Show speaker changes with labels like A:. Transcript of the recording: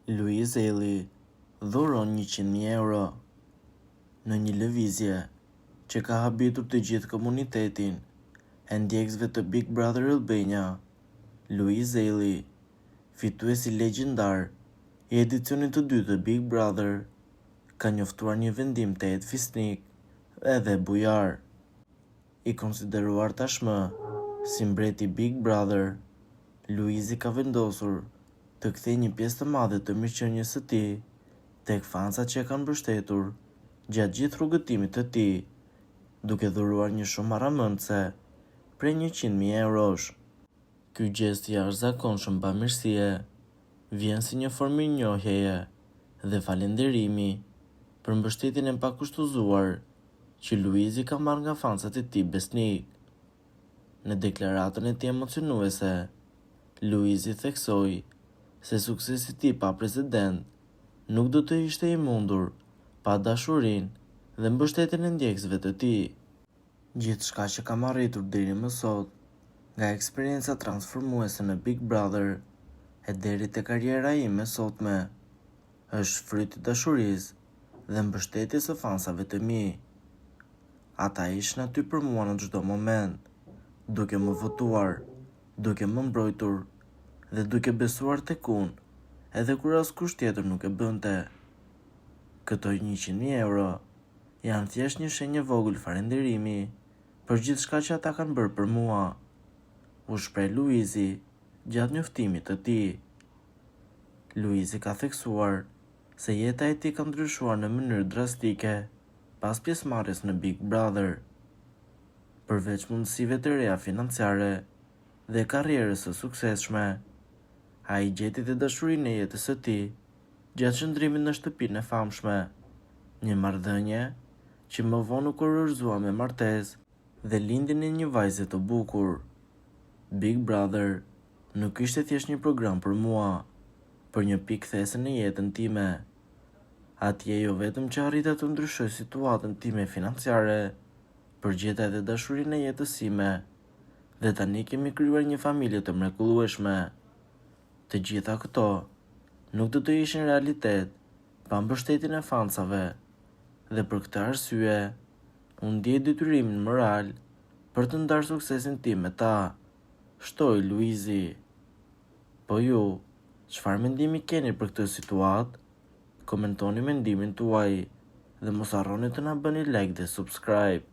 A: Louise Haley dhuron 100.000 euro në një lëvizje që ka habitur të gjithë komunitetin e ndjekësve të Big Brother Albania. Louise Haley, fituesi legjendar i edicionit të dytë të Big Brother, ka njoftuar një vendim të jetë fisnik edhe bujar. I konsideruar tashmë si mbreti Big Brother, Louise ka vendosur të kthejë një pjesë të madhe të mirëqenies së tij tek fansa që e kanë mbështetur gjatë gjithë rrugëtimit të tij, duke dhuruar një shumë arramëndse prej 100.000 eurosh. Ky gest i jashtëzakonshëm bamirësie vjen si një formë mirënjohjeje dhe falënderimi për mbështetjen e pakushtozuar që Louise ka marrë nga fansat e tij besnik. Në deklaratën e tij emocionuese, Louise theksoi se suksesi i tij pa precedent nuk do të ishte i mundur pa dashurinë dhe mbështetjen e ndjekësve të tij. Gjithçka që kam arritur deri më sot, nga eksperienca transformuese në Big Brother e deri te karriera ime sotme, është fryti i dashurisë dhe mbështetjes së fansave të mi. Ata ishin aty për mua në çdo moment, duke më votuar, duke më mbrojtur dhe duke besuar tek unë, edhe kur askush tjetër nuk e bënte. Këto 100.000 euro janë thjesht një shenjë e vogël falënderimi për gjithçka që ata kanë bërë për mua, u shpreh Louise gjatë njoftimit të tij. Louise ka theksuar se jeta e tij ka ndryshuar në mënyrë drastike pas pjesëmarrjes në Big Brother. Përveç mundësive të reja financiare dhe karrierës së suksesshme, ai gjeti dhe dashurinë e jetës së tij gjatë qëndrimit në shtëpinë e famshme, një marrëdhënie që më vonë u kurorëzua me martesë dhe lindjen e një vajze të bukur. Big Brother nuk ishte thjesht një program për mua, por një pikë kthese në jetën time. Atje jo vetëm që arrita të ndryshoj situatën time financiare, por gjeta edhe dashurinë e jetës sime, dhe tani kemi krijuar një familje të mrekullueshme. Të gjitha këto nuk do të ishin realitet pa mbështetjen e fansave, dhe për këtë arsye unë ndjej detyrimin moral për të ndarë suksesin tim me ta, shtoi Louise. Po ju, çfarë mendimi keni për këtë situatë? Komentoni mendimin tuaj dhe mos harroni të na bëni like dhe subscribe.